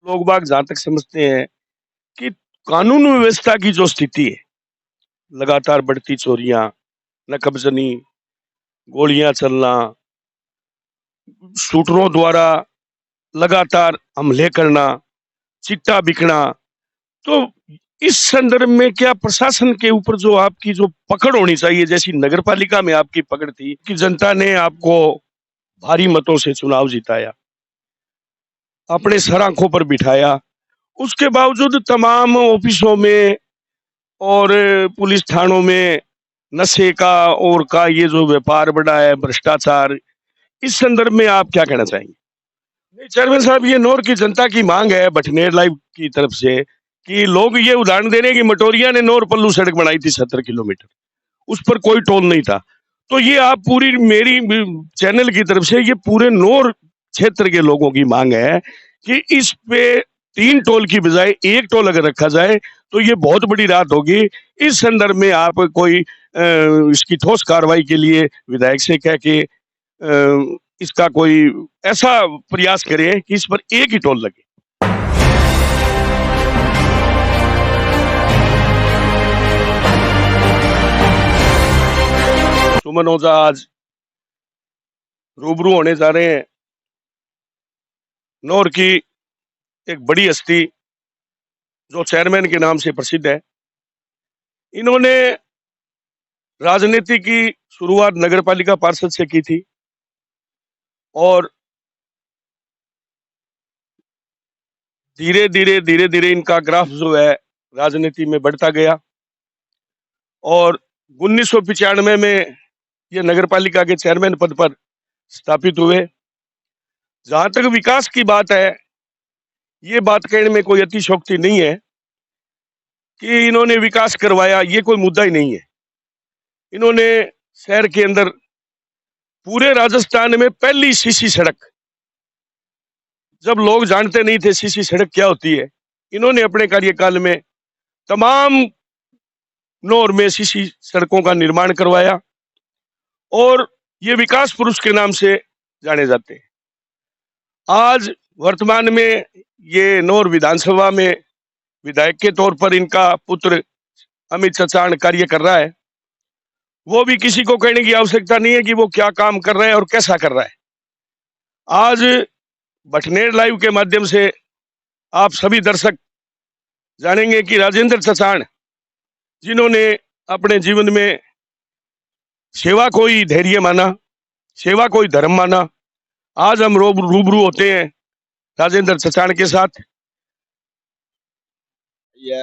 लोग बाग जहाँ तक समझते हैं कि कानून व्यवस्था की जो स्थिति है, लगातार बढ़ती चोरियां, नकबजनी, गोलियां चलना, शूटरों द्वारा लगातार हमले करना, चिट्टा बिकना, तो इस संदर्भ में क्या प्रशासन के ऊपर जो आपकी जो पकड़ होनी चाहिए, जैसी नगर पालिका में आपकी पकड़ थी कि जनता ने आपको भारी मतों से चुनाव जिताया, अपने सर आंखों पर बिठाया, उसके बावजूद तमाम ऑफिसों में और पुलिस थानों में नशे का और का ये जो व्यापार बढ़ा है, भ्रष्टाचार, इस संदर्भ में आप क्या कहना चाहेंगे? नहीं चेयरमैन साहब, ये नौर की जनता की मांग है बठनेर लाइव की तरफ से कि लोग ये उदाहरण दे रहे हैं कि मटोरिया ने नौर पल्लू सड़क बनाई थी 70 किलोमीटर, उस पर कोई टोल नहीं था। तो ये आप पूरी मेरी चैनल की तरफ से ये पूरे नौर क्षेत्र के लोगों की मांग है कि इस पे 3 टोल की बजाय 1 टोल अगर रखा जाए तो ये बहुत बड़ी राहत होगी। इस संदर्भ में आप कोई इसकी ठोस कार्रवाई के लिए विधायक से कह के इसका कोई ऐसा प्रयास करें कि इस पर 1 ही टोल लगे। सुमन ओझा आज रूबरू होने जा रहे हैं नौर की एक बड़ी हस्ती जो चेयरमैन के नाम से प्रसिद्ध है। इन्होंने राजनीति की शुरुआत नगर पालिका पार्षद से की थी और धीरे धीरे इनका ग्राफ जो है राजनीति में बढ़ता गया और 1995 में ये नगर पालिका के चेयरमैन पद पर स्थापित हुए। जहां तक विकास की बात है, ये बात कहने में कोई अतिशयोक्ति नहीं है कि इन्होंने विकास करवाया, ये कोई मुद्दा ही नहीं है। इन्होंने शहर के अंदर पूरे राजस्थान में पहली सीसी सड़क, जब लोग जानते नहीं थे सीसी सड़क क्या होती है, इन्होंने अपने कार्यकाल में तमाम नौर में सीसी सड़कों का निर्माण करवाया और ये विकास पुरुष के नाम से जाने जाते हैं। आज वर्तमान में ये नौर विधानसभा में विधायक के तौर पर इनका पुत्र अमित चचाण कार्य कर रहा है। वो भी किसी को कहने की आवश्यकता नहीं है कि वो क्या काम कर रहा है और कैसा कर रहा है। आज बठनेर लाइव के माध्यम से आप सभी दर्शक जानेंगे कि राजेंद्र चचाण, जिन्होंने अपने जीवन में सेवा को ही धैर्य माना, सेवा को ही धर्म माना, आज हम रूबरू होते हैं राजेंद्र चचाण के साथ। ये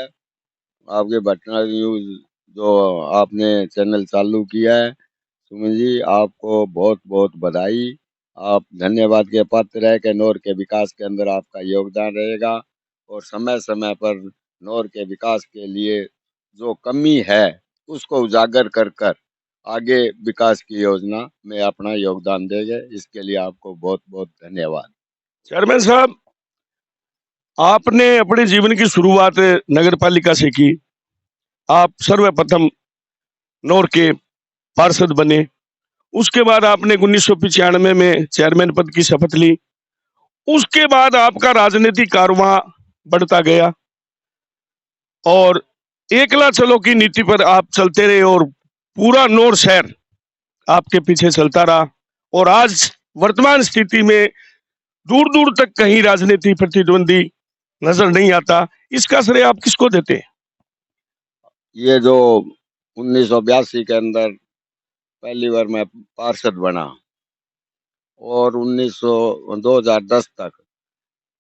आपके बटना न्यूज जो आपने चैनल चालू किया है, सुमन जी आपको बहुत बहुत बधाई। आप धन्यवाद के पात्र है कि नौर के विकास के अंदर आपका योगदान रहेगा और समय समय पर नौर के विकास के लिए जो कमी है उसको उजागर कर कर आगे विकास की योजना में अपना योगदान देंगे। इसके लिए आपको बहुत बहुत धन्यवाद। चेयरमैन साहब, आपने अपने जीवन की शुरुआत नगर पालिका से की। आप सर्वप्रथम नौर के पार्षद बने, उसके बाद आपने 1995 में चेयरमैन पद की शपथ ली। उसके बाद आपका राजनीतिक कारवां बढ़ता गया और एकला चलो की नीति पर आप चलते रहे और पूरा नौर शहर आपके पीछे चलता रहा और आज वर्तमान स्थिति में दूर दूर तक कहीं राजनीति प्रतिद्वंदी नजर नहीं आता। इसका श्रेय आप किसको देते हैं? ये जो 1982 के अंदर पहली बार मैं पार्षद बना और 2010 तक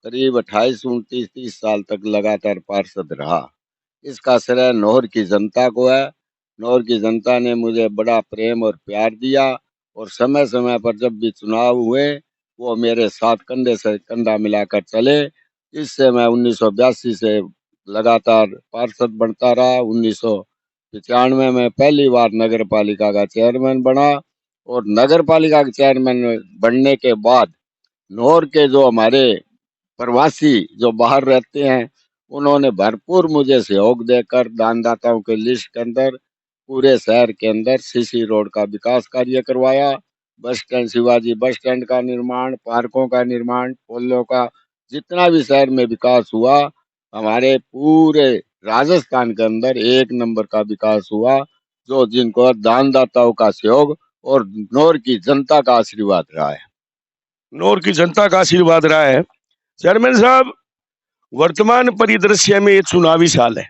करीब 28-29-30 साल तक लगातार पार्षद रहा। इसका श्रेय नौर की जनता को है। नौर की जनता ने मुझे बड़ा प्रेम और प्यार दिया और समय समय पर जब भी चुनाव हुए वो मेरे साथ कंधे से कंधा मिलाकर चले। इससे मैं 1982 से लगातार पार्षद बनता रहा। 1995 में पहली बार नगर पालिका का चेयरमैन बना और नगर पालिका के चेयरमैन बनने के बाद नौर के जो हमारे प्रवासी जो बाहर रहते हैं उन्होंने भरपूर मुझे सहयोग देकर दानदाताओं के लिस्ट के अंदर पूरे शहर के अंदर सीसी रोड का विकास कार्य करवाया। Bus stand, Shivaji bus stand का निर्माण, पार्कों का निर्माण, पुलों का जितना भी शहर में विकास हुआ, हमारे पूरे राजस्थान के अंदर एक नंबर का विकास हुआ, जो जिनको दानदाताओं का सहयोग और नौर की जनता का आशीर्वाद रहा है। नौर की जनता का आशीर्वाद रहा है। चेयरमैन साहब, वर्तमान परिदृश्य में ये चुनावी साल है।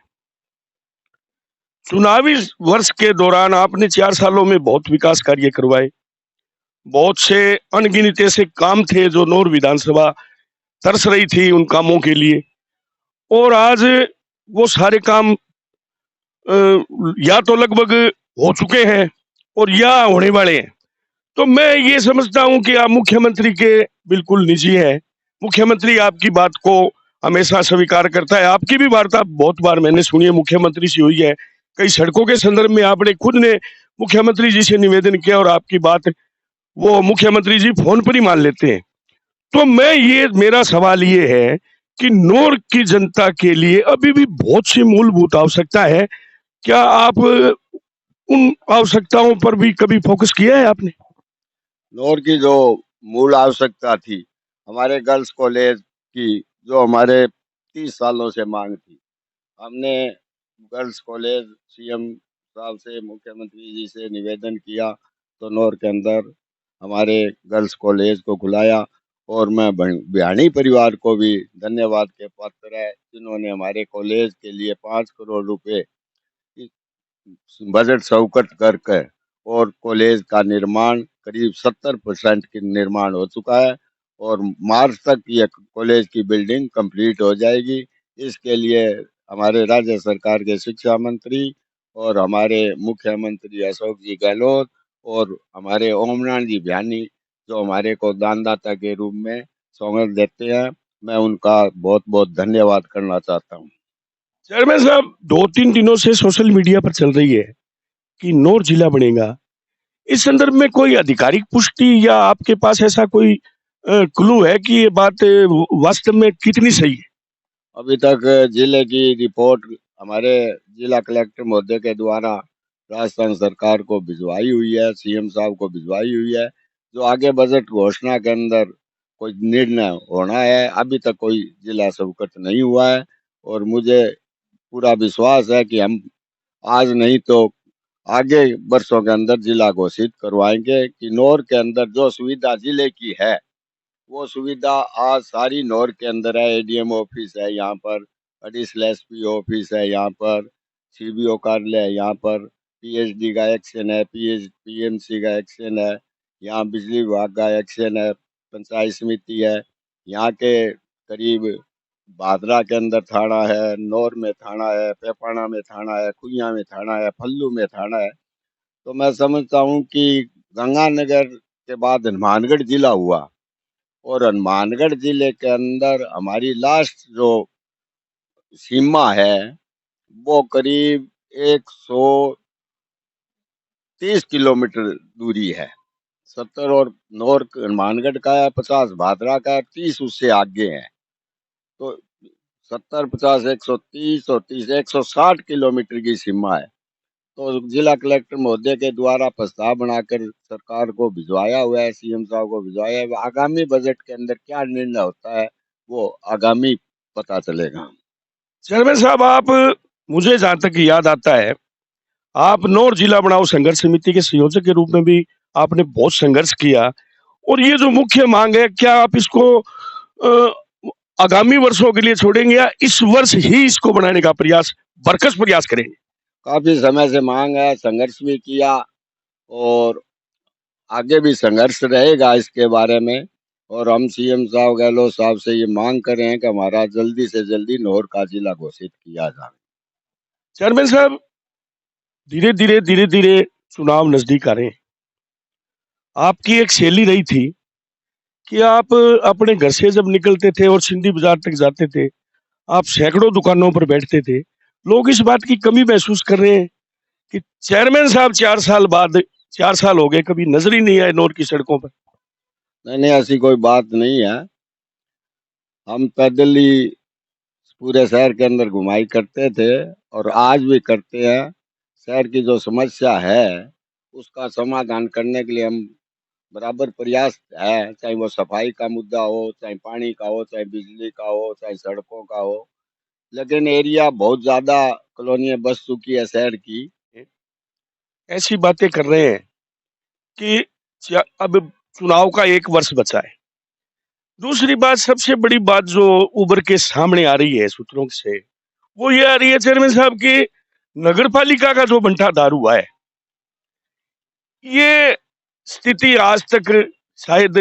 चुनावी वर्ष के दौरान आपने 4 सालों में बहुत विकास कार्य करवाए, बहुत से अनगिनत ऐसे काम थे जो नौर विधानसभा तरस रही थी उन कामों के लिए, और आज वो सारे काम या तो लगभग हो चुके हैं और या होने वाले हैं। तो मैं ये समझता हूं कि आप मुख्यमंत्री के बिल्कुल निजी हैं। मुख्यमंत्री आपकी बात को हमेशा स्वीकार करता है। आपकी भी वार्ता बहुत बार मैंने सुनी है, मुख्यमंत्री से हुई है। कई सड़कों के संदर्भ में आपने खुद ने मुख्यमंत्री जी से निवेदन किया और आपकी बात वो मुख्यमंत्री जी फोन पर ही मान लेते हैं। तो मेरा सवाल ये है कि नौर की जनता के लिए अभी भी बहुत सी मूलभूत आवश्यकता है। क्या आप उन आवश्यकताओं पर भी कभी फोकस किया है आपने? नौर की जो मूल आवश्यकता थी, हमारे गर्ल्स कॉलेज की, जो हमारे 30 सालों से मांग थी, हमने गर्ल्स कॉलेज सीएम साहब से, मुख्यमंत्री जी से निवेदन किया, तो नौर के अंदर हमारे गर्ल्स कॉलेज को खुलाया। और मैं बिहानी परिवार को भी धन्यवाद के पात्र है, जिन्होंने हमारे कॉलेज के लिए 5 करोड़ रुपए बजट संकट करके, और कॉलेज का निर्माण करीब 70% की निर्माण हो चुका है, और मार्च तक ये कॉलेज की बिल्डिंग कंप्लीट हो जाएगी। इसके लिए हमारे राज्य सरकार के शिक्षा मंत्री और हमारे मुख्यमंत्री अशोक जी गहलोत और हमारे ओमनाथ जी बिहानी, जो हमारे को दानदाता के रूप में सौगात देते हैं, मैं उनका बहुत बहुत धन्यवाद करना चाहता हूँ। चेयरमैन साहब, 2-3 दिनों से सोशल मीडिया पर चल रही है कि नौर जिला बनेगा। इस संदर्भ में कोई आधिकारिक पुष्टि या आपके पास ऐसा कोई क्लू है कि ये बात वास्तव में कितनी सही है? अभी तक जिले की रिपोर्ट हमारे जिला कलेक्टर महोदय के द्वारा राजस्थान सरकार को भिजवाई हुई है, सीएम साहब को भिजवाई हुई है। जो आगे बजट घोषणा के अंदर कोई निर्णय होना है, अभी तक कोई जिला संकट नहीं हुआ है, और मुझे पूरा विश्वास है कि हम आज नहीं तो आगे वर्षों के अंदर जिला घोषित करवाएंगे। कि नौर के अंदर जो सुविधा जिले की है, वो सुविधा आज सारी नौर के अंदर है। एडीएम ऑफिस है यहाँ पर, एडिशनल एसपी ऑफिस है यहाँ पर, सीबीओ कार्यालय है यहाँ पर, पीएचडी का एक्शन है, पीएमसी का एक्शन है, यहाँ बिजली विभाग का एक्शन है, पंचायत समिति है। यहाँ के करीब भादरा के अंदर थाना है, नौर में थाना है, पेपाना में थाना है, खुइया में थाना है, फल्लू में थाना है। तो मैं समझता हूँ कि गंगानगर के बाद हनुमानगढ़ जिला हुआ, और हनुमानगढ़ जिले के अंदर हमारी लास्ट जो सीमा है, वो करीब 130 किलोमीटर दूरी है। 70 और नौर हनुमानगढ़ का है, 50 भादरा का है, 30 उससे आगे है। तो 70, 50, 130 और 30, 160 किलोमीटर की सीमा है। तो जिला कलेक्टर महोदय के द्वारा प्रस्ताव बनाकर सरकार को भिजवाया हुआ है, सीएम साहब को भिजवाया है। आगामी बजट के अंदर क्या निर्णय होता है, वो आगामी पता चलेगा। चेयरमैन साहब, आप, मुझे जहां तक याद आता है, आप नौर जिला बनाओ संघर्ष समिति के संयोजक के रूप में भी आपने बहुत संघर्ष किया, और ये जो मुख्य मांग है, क्या आप इसको अ, आगामी वर्षों के लिए छोड़ेंगे या इस वर्ष ही इसको बनाने का प्रयास, बरकस प्रयास करेंगे? काफी समय से मांग है, संघर्ष भी किया, और आगे भी संघर्ष रहेगा इसके बारे में। और हम सीएम साहब गहलोत साहब से ये मांग कर रहे हैं कि हमारा जल्दी से जल्दी नौर का जिला घोषित किया जाए। चेयरमैन साहब, धीरे धीरे चुनाव नजदीक आ रहे हैं। आपकी एक शैली रही थी कि आप अपने घर से जब निकलते थे और सिंधी बाजार तक जाते थे, आप सैकड़ों दुकानों पर बैठते थे। लोग इस बात की कमी महसूस कर रहे हैं कि चेयरमैन साहब 4 साल बाद, 4 साल हो गए, कभी नजर ही नहीं आए नौर की सड़कों पर। नहीं नहीं, ऐसी कोई बात नहीं है। हम पैदल ही पूरे शहर के अंदर घुमाई करते थे, और आज भी करते हैं। शहर की जो समस्या है, उसका समाधान करने के लिए हम बराबर प्रयास है, चाहे वो सफाई का मुद्दा हो, चाहे पानी का हो, चाहे बिजली का हो, चाहे सड़कों का हो। लेकिन एरिया बहुत ज्यादा कॉलोनियां बस चुकी है शहर की। ऐसी बातें कर रहे हैं कि अब चुनाव का 1 वर्ष बचा है। दूसरी बात, सबसे बड़ी बात जो उभर के सामने आ रही है सूत्रों से, वो ये आ रही है चेयरमैन साहब की, नगर पालिका का जो बंटाधार हुआ है, ये स्थिति आज तक शायद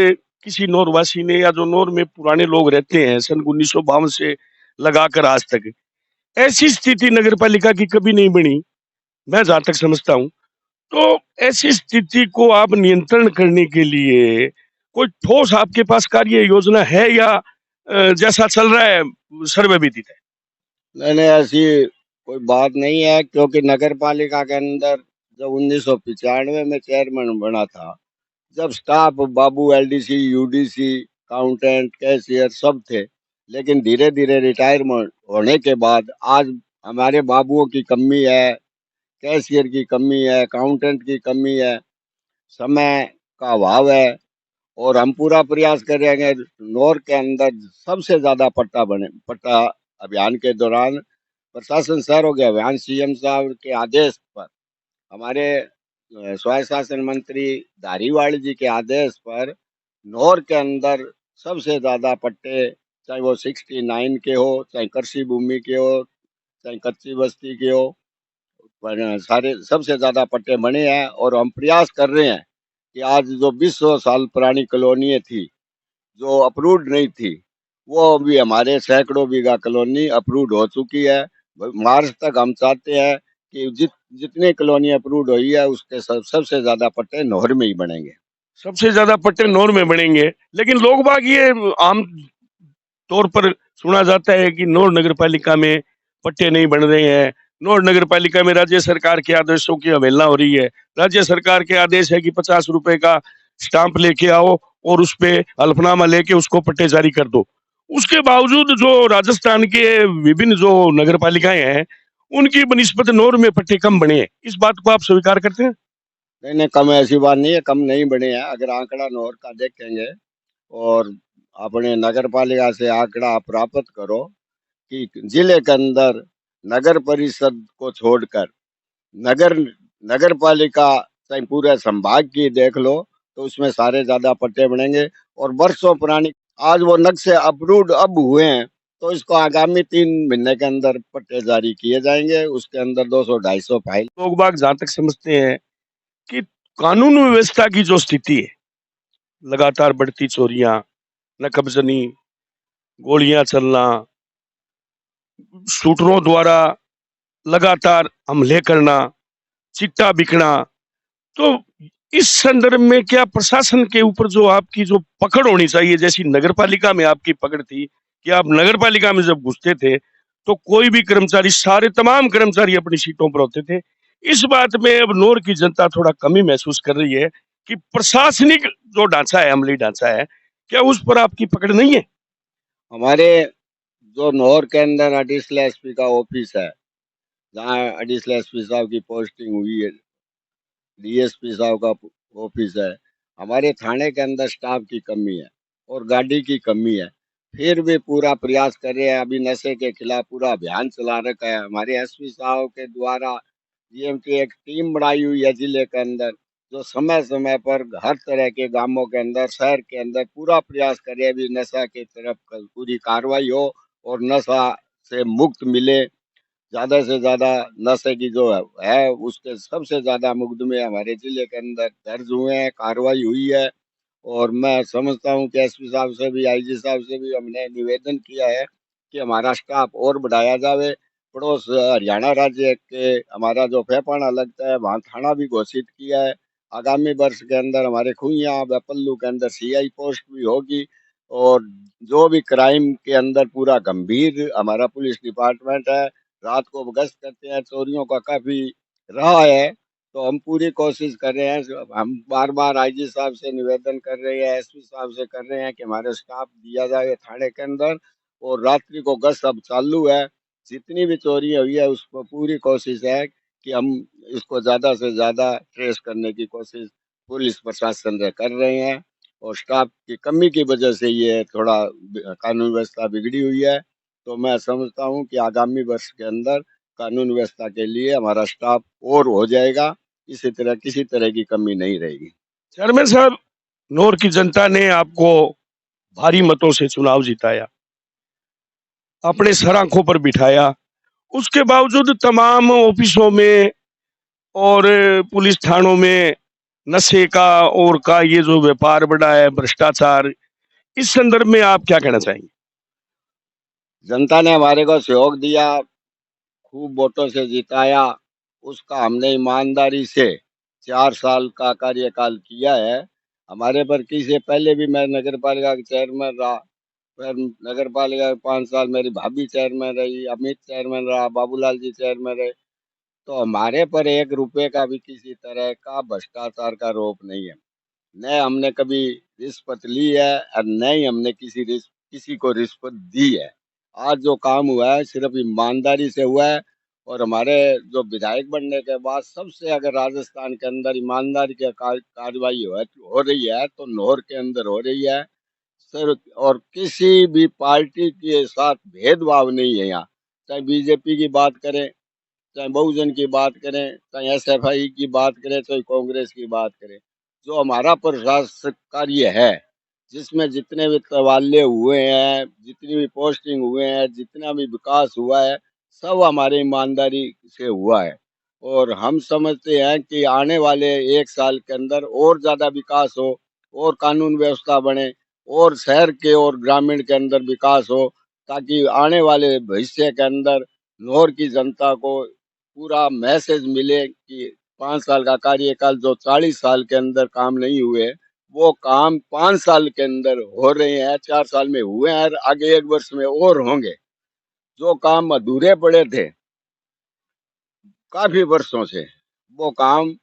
किसी नौरवासी ने, या जो नौर में पुराने लोग रहते हैं सन 1952 से लगाकर आज तक, ऐसी स्थिति नगर पालिका की कभी नहीं बनी, मैं जहां तक समझता हूं। तो ऐसी स्थिति को आप नियंत्रण करने के लिए कोई ठोस आपके पास कार्य योजना है, या जैसा चल रहा है सर्वे विदित है? नहीं नहीं, ऐसी कोई बात नहीं है, क्योंकि नगर पालिका के अंदर जब 1995 में चेयरमैन बना था, जब स्टाफ बाबू एलडीसी, यूडीसी, अकाउंटेंट, कैशियर सब थे। लेकिन धीरे धीरे रिटायरमेंट होने के बाद आज हमारे बाबुओं की कमी है, कैशियर की कमी है, अकाउंटेंट की कमी है, समय का अभाव है। और हम पूरा प्रयास करेंगे नौर के अंदर सबसे ज्यादा पट्टा अभियान के दौरान प्रशासन शहरों के अभियान सीएम साहब के आदेश पर, हमारे स्वायत्त शासन मंत्री धारीवाल जी के आदेश पर नौर के अंदर सबसे ज्यादा पट्टे, चाहे वो 69 के हो, चाहे कृषि भूमि के हो, चाहे कच्ची बस्ती के हो, पर सारे सबसे ज्यादा पट्टे बने हैं। और हम प्रयास कर रहे हैं कि आज जो 20 साल पुरानी कॉलोनी थी, जो अप्रूव्ड नहीं थी, वो भी हमारे सैकड़ों बीघा कॉलोनी अप्रूव्ड हो चुकी है। मार्च तक हम चाहते हैं कि जितनी कॉलोनी अप्रूव्ड हुई है उसके सबसे ज्यादा पट्टे नौर में ही बनेंगे। सबसे ज्यादा पट्टे नौर में बनेंगे, लेकिन लोग बाग ये आम तौर पर सुना जाता है कि नौर नगर पालिका में पट्टे नहीं बन रहे हैं, नौर नगर पालिका में राज्य सरकार के आदेशों की अवहेलना हो रही है। राज्य सरकार के आदेश है कि 50 रुपए का स्टाम्प लेके आओ और उस पे हल्फनामा लेके उसको पट्टे जारी कर दो। उसके बावजूद जो राजस्थान के विभिन्न जो नगर पालिकाएं हैं, उनकी बनिस्बत नौर में पट्टे कम बने हैं। इस बात को आप स्वीकार करते हैं? नहीं नहीं, कम ऐसी बात नहीं है, कम नहीं बने हैं। अगर आंकड़ा नौर का देखेंगे और अपने नगर पालिका से आंकड़ा आप प्राप्त करो कि जिले के अंदर नगर परिषद को छोड़कर नगर नगर पालिका, चाहे पूरे संभाग की देख लो, तो उसमें सारे ज्यादा पट्टे बनेंगे। और वर्षों पुरानी आज वो नक्शे अप्रूव्ड अब हुए हैं, तो इसको आगामी 3 महीने के अंदर पट्टे जारी किए जाएंगे। उसके अंदर 200-250 फाइल। लोग बाग जहां तक समझते हैं कि कानून व्यवस्था की जो स्थिति है, लगातार बढ़ती चोरियां, नकबजनी, गोलियां चलना, शूटरों द्वारा लगातार हमले करना, चिट्टा बिकना, तो इस संदर्भ में क्या प्रशासन के ऊपर जो आपकी जो पकड़ होनी चाहिए, जैसी नगर पालिका में आपकी पकड़ थी कि आप नगर पालिका में जब घुसते थे तो कोई भी कर्मचारी, सारे तमाम कर्मचारी अपनी सीटों पर होते थे, इस बात में अब नौर की जनता थोड़ा कमी महसूस कर रही है कि प्रशासनिक जो ढांचा है, अमली ढांचा है, क्या उस पर आपकी पकड़ नहीं है? हमारे जो नौर के अंदर एडिशनल एसपी का ऑफिस है, जहाँ एडिशनल एसपी साहब की पोस्टिंग हुई है, डीएसपी साहब का ऑफिस है, हमारे थाने के अंदर स्टाफ की कमी है और गाड़ी की कमी है। फिर भी पूरा प्रयास कर रहे हैं, अभी नशे के खिलाफ पूरा अभियान चला रखा है हमारे एसपी साहब के द्वारा। जीएम की एक टीम बनाई हुई है जिले के अंदर, जो समय समय पर हर तरह के गांवों के अंदर, शहर के अंदर पूरा प्रयास करे भी नशा की तरफ पूरी कार्रवाई हो और नशा से मुक्त मिले। ज्यादा से ज्यादा नशे की जो है उसके सबसे ज्यादा मुकदमे हमारे जिले के अंदर दर्ज हुए हैं, कार्रवाई हुई है। और मैं समझता हूँ कि एसपी साहब से भी, आईजी साहब से भी हमने निवेदन किया है कि हमारा स्टाफ और बढ़ाया जाए। पड़ोस हरियाणा राज्य के हमारा जो फेफाना लगता है, वहाँ थाना भी घोषित किया है। आगामी वर्ष के अंदर हमारे खुइया व पल्लू के अंदर सीआई पोस्ट भी होगी। और जो भी क्राइम के अंदर पूरा गंभीर हमारा पुलिस डिपार्टमेंट है, रात को गश्त करते हैं, चोरियों का काफी रहा है। तो हम पूरी कोशिश कर रहे हैं, हम बार बार आईजी साहब से निवेदन कर रहे हैं, एसपी साहब से कर रहे हैं कि हमारे स्टाफ दिया जाए थाने के अंदर। और रात्रि को गश्त अब चालू है, जितनी भी चोरी हुई है उसको पूरी कोशिश है कि हम इसको ज्यादा से ज्यादा ट्रेस करने की कोशिश पुलिस प्रशासन से कर रहे हैं, और स्टाफ की कमी की वजह से ये थोड़ा कानून व्यवस्था बिगड़ी हुई है। तो मैं समझता हूँ कि आगामी वर्ष के अंदर कानून व्यवस्था के लिए हमारा स्टाफ और हो जाएगा, इसी तरह किसी तरह की कमी नहीं रहेगी। चेयरमैन साहब, नौर की जनता ने आपको भारी मतों से चुनाव जिताया, अपने सर आंखों पर बिठाया, उसके बावजूद तमाम ऑफिसों में और पुलिस थानों में नशे का और का ये जो व्यापार बढ़ा है, भ्रष्टाचार, इस संदर्भ में आप क्या कहना चाहेंगे? जनता ने हमारे को सहयोग दिया, खूब वोटों से जिताया, उसका हमने ईमानदारी से 4 साल का कार्यकाल किया है। हमारे पर किसी पहले भी मैं नगर पालिका का चेयरमैन रहा, फिर नगर पालिका 5 साल मेरी भाभी चेयरमैन रही, अमित चेयरमैन रहा, बाबूलाल जी चेयरमैन रहे। तो हमारे पर 1 रुपए का भी किसी तरह का भ्रष्टाचार का आरोप नहीं है। न हमने कभी रिश्वत ली है और न ही हमने किसी को रिश्वत दी है। आज जो काम हुआ है सिर्फ ईमानदारी से हुआ है, और हमारे जो विधायक बनने के बाद सबसे अगर राजस्थान के अंदर ईमानदारी की कार्रवाई हो रही है तो नौर के अंदर हो रही है सर। और किसी भी पार्टी के साथ भेदभाव नहीं है यहाँ, चाहे बीजेपी की बात करें, चाहे बहुजन की बात करें, चाहे एसएफआई की बात करें, चाहे कांग्रेस की बात करें। जो हमारा प्रशासक कार्य है, जिसमें जितने भी तबादले हुए हैं, जितनी भी पोस्टिंग हुए हैं, जितना भी विकास हुआ है, सब हमारे ईमानदारी से हुआ है। और हम समझते हैं कि आने वाले 1 साल के अंदर और ज्यादा विकास हो, और कानून व्यवस्था बने, और शहर के और ग्रामीण के अंदर विकास हो, ताकि आने वाले भविष्य के अंदर नौर की जनता को पूरा मैसेज मिले कि 5 साल का कार्यकाल जो 40 साल के अंदर काम नहीं हुए, वो काम 5 साल के अंदर हो रहे हैं, 4 साल में हुए हैं, और आगे 1 वर्ष में और होंगे। जो काम अधूरे पड़े थे काफी वर्षों से, वो काम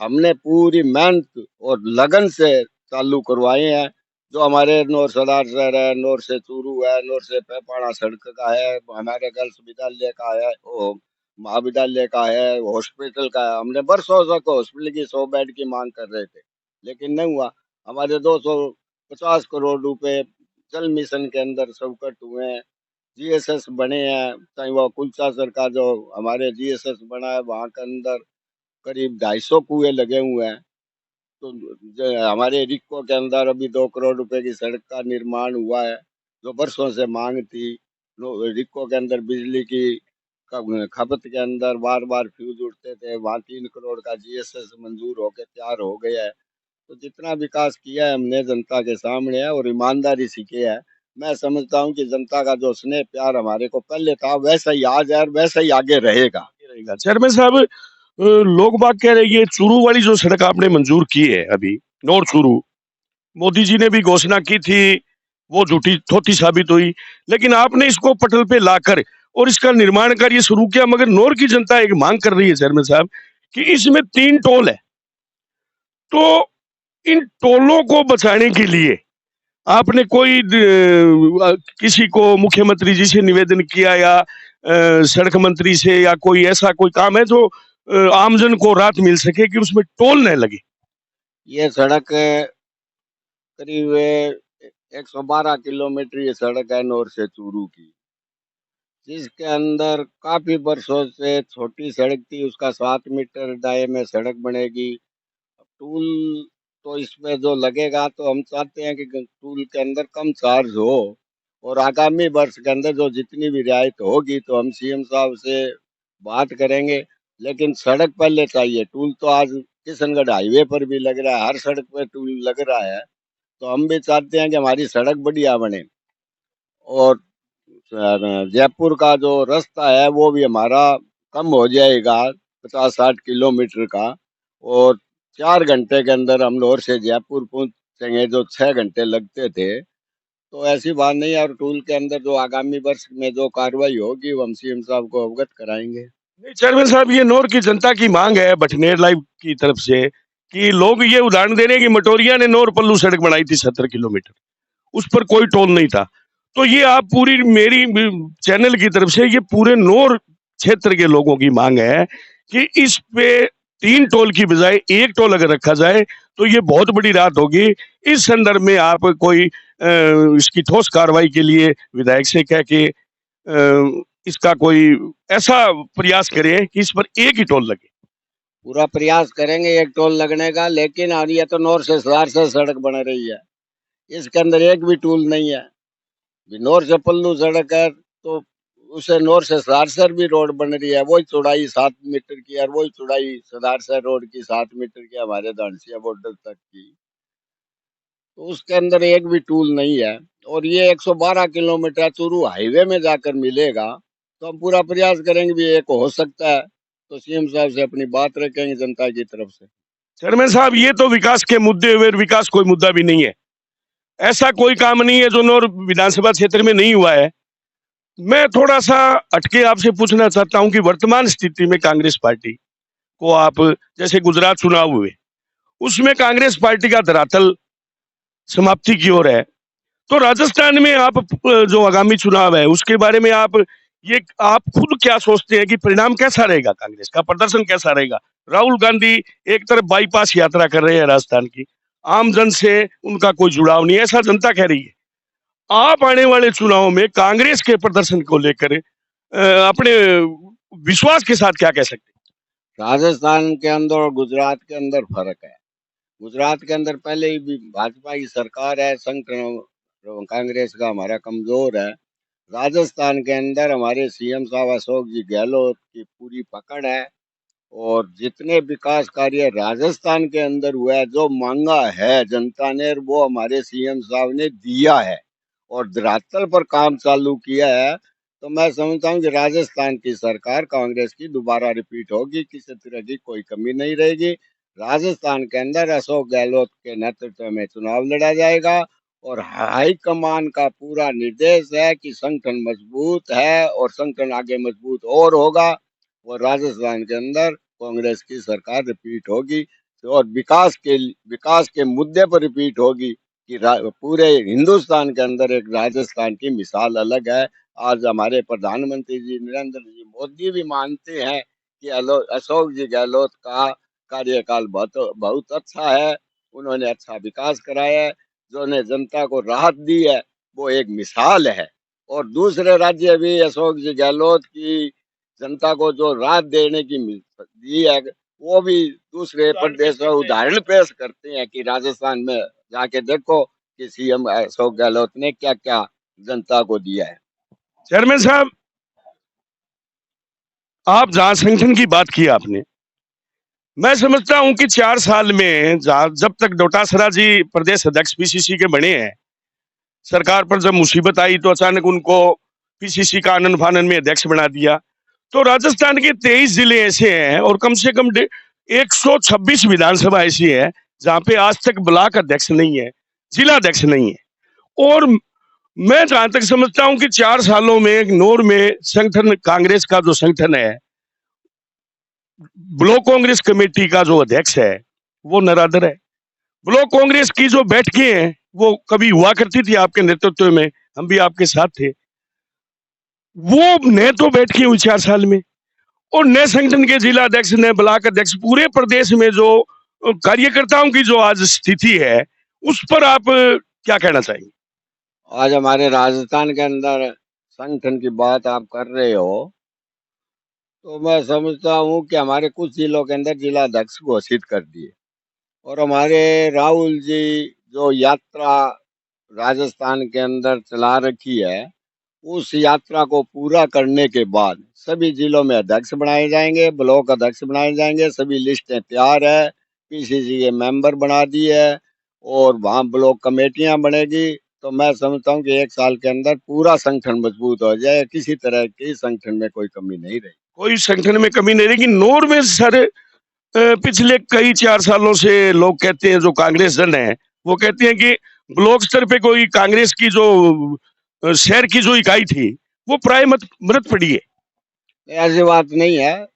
हमने पूरी मेहनत और लगन से चालू करवाए हैं। जो हमारे नौर सरदार शहर है, नौर से चूरू है, नौर से पेपाड़ा सड़क का है, हमारे गर्ल्स विद्यालय का है, वो महाविद्यालय का है, हॉस्पिटल का है। हमने बरसों तक हॉस्पिटल की 100 बेड की मांग कर रहे थे, लेकिन नहीं हुआ। हमारे 250 करोड़ रुपए जल मिशन के अंदर संकट हुए हैं, जीएसएस बने हैं, चाहे वो कुलचासर का जो हमारे जीएसएस बना है, वहां के अंदर करीब 250 कुएं लगे हुए हैं। तो हमारे रिक्को के अंदर अभी 2 करोड़ रुपए की सड़क का निर्माण हुआ है, जो बरसों से मांग थी। रिक्को के अंदर बिजली की खपत के अंदर बार बार फ्यूज उठते थे, वहाँ 3 करोड़ का जीएसएस मंजूर होकर तैयार हो गया है। तो जितना विकास किया है हमने जनता के सामने है, और ईमानदारी से किया है। मैं समझता हूँ कि जनता का जो स्नेह प्यार हमारे को पहले था वैसा ही आज है और वैसा ही आगे रहेगा। रहेगा चेयरमैन साहब, लोग बात कह रहे हैं ये चूरू वाली जो सड़क आपने मंजूर की है अभी, नौर चूरू, मोदी जी ने भी घोषणा की थी, वो झूठी थोथी साबित हुई, लेकिन आपने इसको पटल पे लाकर और इसका निर्माण कार्य शुरू किया। मगर नौर की जनता एक मांग कर रही है चेयरमैन साहब कि इसमें 3 टोल है, तो इन टोलों को बचाने के लिए आपने कोई किसी को मुख्यमंत्री जी से निवेदन किया, या सड़क मंत्री से, या कोई ऐसा कोई काम है जो आमजन को राहत मिल सके कि उसमें टोल न लगे? ये सड़क करीब 112 किलोमीटर ये सड़क है नौर से चूरू की, जिसके अंदर काफी वर्षों से छोटी सड़क थी, उसका 7 मीटर दाए में सड़क बनेगी। टूल तो इसमें जो लगेगा, तो हम चाहते हैं कि टूल के अंदर कम चार्ज हो, और आगामी वर्ष के अंदर जो जितनी भी रियायत होगी तो हम सीएम साहब से बात करेंगे। लेकिन सड़क पहले चाहिए, टूल तो आज किशनगढ़ हाईवे पर भी लग रहा है, हर सड़क पे टूल लग रहा है। तो हम भी चाहते हैं कि हमारी सड़क बढ़िया बने, और जयपुर का जो रास्ता है वो भी हमारा कम हो जाएगा, 50-60 किलोमीटर का, और 4 घंटे के अंदर हम लाहौर से जयपुर पहुंचेंगे, जो 6 घंटे लगते थे। तो ऐसी बात नहीं है, और टूल के अंदर जो आगामी वर्ष में जो कार्रवाई होगी वो हम सीएम साहब को अवगत कराएंगे। नहीं चेयरमैन साहब, ये नौर की जनता की मांग है बटनेर लाइव की तरफ से कि लोग ये उदाहरण दे रहे हैं कि मटोरिया ने नौर पल्लू सड़क बनाई थी 70 किलोमीटर, उस पर कोई टोल नहीं था। तो ये आप पूरी मेरी चैनल की तरफ से ये पूरे नौर क्षेत्र के लोगों की मांग है कि इस पे 3 टोल की बजाय 1 टोल अगर रखा जाए तो ये बहुत बड़ी राहत होगी। इस संदर्भ में आप कोई इसकी ठोस कार्रवाई के लिए विधायक से कह के इसका कोई ऐसा प्रयास करें कि इस पर 1 ही टोल लगे। पूरा प्रयास करेंगे 1 टोल लगने का, लेकिन और ये तो नॉर्थ से सहार से सड़क बन रही है, इसके अंदर एक भी टोल नहीं है। नॉर्थ से पल्लू सड़क है तो उसे नॉर्थ से सहारसर भी रोड बन रही है, वही चौड़ाई 7 मीटर की और वही चौड़ाई सहारसर रोड की 7 मीटर की, हमारे धानसिया बॉर्डर तक की, तो उसके अंदर एक भी टूल नहीं है। और ये 112 किलोमीटर चूरू हाईवे में जाकर मिलेगा, तो हम पूरा प्रयास करेंगे भी एक हो सकता है, तो सीएम साहब से अपनी बात रखेंगे जनता की तरफ से। चेयरमैन साहब, ये तो विकास के मुद्दे हुए, विकास कोई मुद्दा भी नहीं है। ऐसा कोई काम नहीं है जो नौर विधानसभा क्षेत्र में नहीं हुआ है। मैं थोड़ा सा हटके आपसे पूछना चाहता हूं कि वर्तमान स्थिति में कांग्रेस पार्टी को आप, जैसे गुजरात चुनाव हुए उसमें कांग्रेस पार्टी का धरातल समाप्ति की ओर है, तो राजस्थान में आप जो आगामी चुनाव है उसके बारे में आप खुद क्या सोचते हैं कि परिणाम कैसा रहेगा, कांग्रेस का प्रदर्शन कैसा रहेगा? राहुल गांधी एक तरफ बाईपास यात्रा कर रहे हैं राजस्थान की, आम जन से उनका कोई जुड़ाव नहीं है, ऐसा जनता कह रही है। आप आने वाले चुनाव में कांग्रेस के प्रदर्शन को लेकर अपने विश्वास के साथ क्या कह सकते हैं? राजस्थान के अंदर और गुजरात के अंदर फर्क है। गुजरात के अंदर पहले ही भी भाजपा की सरकार है, संगठन कांग्रेस का हमारा कमजोर है। राजस्थान के अंदर हमारे सीएम साहब अशोक जी गहलोत की पूरी पकड़ है, और जितने विकास कार्य राजस्थान के अंदर हुआ है, जो मांगा है जनता ने, वो हमारे सीएम साहब ने दिया है और धरातल पर काम चालू किया है। तो मैं समझता हूँ कि राजस्थान की सरकार कांग्रेस की दोबारा रिपीट होगी, किसी तरह की कोई कमी नहीं रहेगी। राजस्थान के अंदर अशोक गहलोत के नेतृत्व में चुनाव लड़ा जाएगा, और हाई कमान का पूरा निर्देश है कि संगठन मजबूत है और संगठन आगे मजबूत और होगा, और राजस्थान के अंदर कांग्रेस की सरकार रिपीट होगी, और विकास के मुद्दे पर रिपीट होगी कि पूरे हिंदुस्तान के अंदर एक राजस्थान की मिसाल अलग है। आज हमारे प्रधानमंत्री जी नरेंद्र जी मोदी भी मानते हैं कि अशोक जी गहलोत का कार्यकाल बहुत बहुत अच्छा है, उन्होंने अच्छा विकास कराया है, जो ने जनता को राहत दी है, वो एक मिसाल है। और दूसरे राज्य भी अशोक जी गहलोत की जनता को जो राहत देने की दी है, वो भी दूसरे प्रदेश में उदाहरण पेश करते हैं कि राजस्थान में जाके देखो कि सीएम अशोक गहलोत ने क्या क्या जनता को दिया है। चेयरमैन साहब, आप जहां संगठन की बात की आपने, मैं समझता हूं कि 4 साल में जब तक डोटासरा जी प्रदेश अध्यक्ष पीसीसी के बने हैं, सरकार पर जब मुसीबत आई तो अचानक उनको पीसीसी का आनन फानन में अध्यक्ष बना दिया। तो राजस्थान के 23 जिले ऐसे हैं और कम से कम 126 विधानसभा ऐसी है जहां पे आज तक ब्लॉक अध्यक्ष नहीं है, जिला अध्यक्ष नहीं है। और मैं जहां तक समझता हूं कि 4 सालों में नौर में संगठन, कांग्रेस का जो संगठन है, ब्लॉक कांग्रेस कमेटी का जो अध्यक्ष है वो नराधर है। ब्लॉक कांग्रेस की जो बैठकें हैं वो कभी हुआ करती थी आपके नेतृत्व में, हम भी आपके साथ थे, वो न तो बैठकें हुई 4 साल में, और न संगठन के जिला अध्यक्ष न ब्लॉक अध्यक्ष। पूरे प्रदेश में जो कार्यकर्ताओं की जो आज स्थिति है उस पर आप क्या कहना चाहेंगे? आज हमारे राजस्थान के अंदर संगठन की बात आप कर रहे हो, तो मैं समझता हूँ कि हमारे कुछ जिलों के अंदर जिला अध्यक्ष घोषित कर दिए, और हमारे राहुल जी जो यात्रा राजस्थान के अंदर चला रखी है, उस यात्रा को पूरा करने के बाद सभी जिलों में अध्यक्ष बनाए जाएंगे, ब्लॉक अध्यक्ष बनाए जाएंगे, सभी लिस्टें तैयार है, पीसीसी के मेंबर बना दिए है, और वहाँ ब्लॉक कमेटियां बनेगी। तो मैं समझता हूँ कि 1 साल के अंदर पूरा संगठन मजबूत हो जाए, किसी तरह की संगठन में कोई कमी नहीं रही। कोई संगठन में कमी नहीं रहेगी। नौर में सर पिछले कई 4 सालों से लोग कहते हैं, जो कांग्रेस जन है वो कहते हैं कि ब्लॉक स्तर पे कोई कांग्रेस की जो शहर की जो इकाई थी वो प्राय मृत पड़ी है। ऐसी बात नहीं है।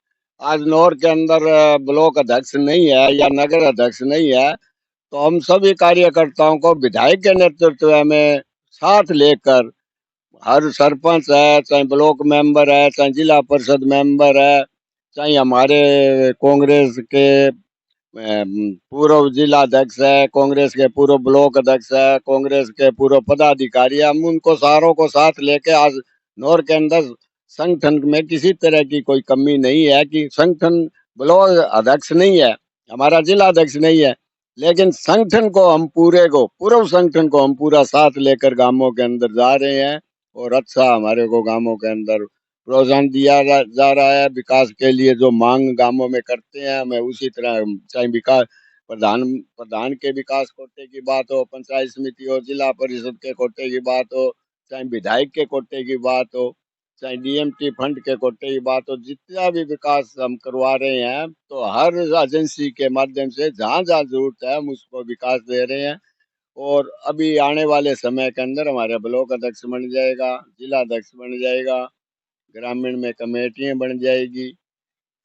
आज नौर के अंदर ब्लॉक अध्यक्ष नहीं है या नगर अध्यक्ष नहीं है, तो हम सभी कार्यकर्ताओं को विधायक के नेतृत्व में साथ लेकर, हर सरपंच है, चाहे ब्लॉक मेंबर है, चाहे जिला परिषद मेंबर है, चाहे हमारे कांग्रेस के पूर्व जिला अध्यक्ष है, कांग्रेस के पूर्व ब्लॉक अध्यक्ष है, कांग्रेस के पूर्व पदाधिकारी, हम उनको सारों को साथ लेके आज नौर के अंदर संगठन में किसी तरह की कोई कमी नहीं है कि संगठन ब्लॉक अध्यक्ष नहीं है, हमारा जिला अध्यक्ष नहीं है, लेकिन संगठन को हम पूर्व संगठन को हम पूरा साथ लेकर गांवों के अंदर जा रहे हैं और अच्छा हमारे को गांवों के अंदर प्रोत्साहन दिया जा रहा है। विकास के लिए जो मांग गांवों में करते हैं, हमें उसी तरह चाहे विकास प्रधान प्रधान के विकास कोटे की बात हो, पंचायत समिति हो, जिला परिषद के कोटे की बात हो, चाहे विधायक के कोटे की बात हो, चाहे डीएमटी फंड के कोटे की बात हो, जितना भी विकास हम करवा रहे हैं तो हर एजेंसी के माध्यम से जहाँ जहाँ जरूरत है हम उसको विकास दे रहे हैं। और अभी आने वाले समय के अंदर हमारे ब्लॉक अध्यक्ष बन जाएगा, जिला अध्यक्ष बन जाएगा, ग्रामीण में कमेटियां बन जाएगी,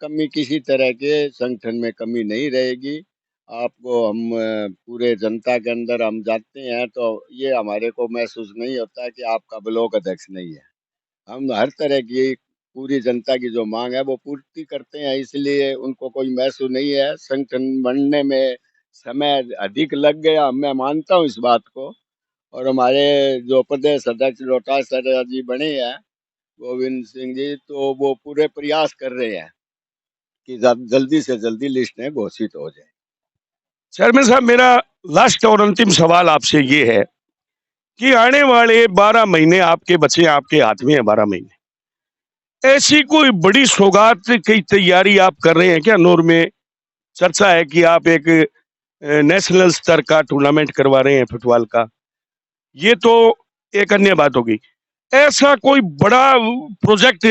कमी किसी तरह के संगठन में कमी नहीं रहेगी। आपको हम पूरे जनता के अंदर हम जाते हैं तो ये हमारे को महसूस नहीं होता है कि आपका ब्लॉक अध्यक्ष नहीं है। हम हर तरह की पूरी जनता की जो मांग है वो पूर्ति करते हैं, इसलिए उनको कोई महसूस नहीं है। संगठन बनने में समय अधिक लग गया, मैं मानता हूँ इस बात को। और हमारे जो प्रदेश अध्यक्ष लोटा सर जी बने हैं, गोविंद सिंह जी, तो वो पूरे प्रयास कर रहे हैं कि जल्दी से जल्दी लिस्ट में घोषित हो जाए। चेयरमैन साहब, मेरा लास्ट और अंतिम सवाल आपसे ये है कि आने वाले 12 महीने आपके बचे, आपके हाथ में है 12 महीने, ऐसी कोई बड़ी सौगात की तैयारी आप कर रहे हैं क्या? नूर में चर्चा है कि आप एक नेशनल स्तर का टूर्नामेंट करवा रहे हैं फुटबॉल का, ये तो एक अन्य बात होगी। ऐसा कोई बड़ा प्रोजेक्ट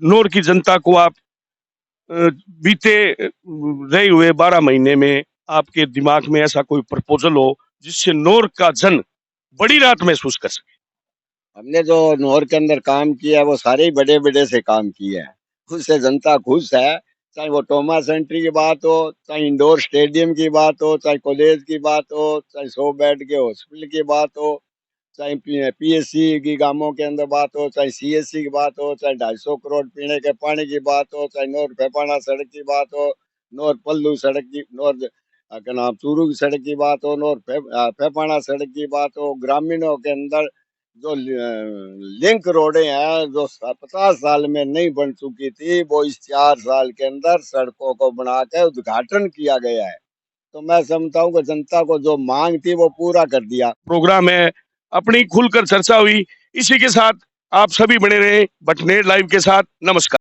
नूर की जनता को आप बीते रहे हुए 12 महीने में आपके दिमाग में ऐसा कोई प्रपोजल हो जिससे नूर का जन बड़ी रात महसूस कर सके? हमने जो नौर के अंदर काम किया है वो सारे ही बड़े बड़े से काम किए हैं, उससे जनता खुश है। चाहे वो ट्रॉमा सेंटर की बात हो, चाहे इंडोर स्टेडियम की बात हो, चाहे कॉलेज की बात हो, चाहे 100 बेड के हॉस्पिटल की बात हो, चाहे पीएससी की गांवों के अंदर बात हो, चाहे सीएससी की बात हो, चाहे 250 करोड़ पीने के पानी की बात हो, चाहे नौर फेपाना सड़क की बात हो, नौर पल्लू सड़क की, नौर क्या नाम चूरू की सड़क की बात हो, नौर फेपाना सड़क की बात हो, ग्रामीणों के अंदर जो लिंक रोडें हैं जो 50 साल में नहीं बन चुकी थी, वो इस 4 साल के अंदर सड़कों को बना के उद्घाटन किया गया है। तो मैं समझता हूँ कि जनता को जो मांग थी वो पूरा कर दिया। प्रोग्राम है, अपनी खुलकर चर्चा हुई। इसी के साथ आप सभी बने रहे बटनेर लाइव के साथ। नमस्कार।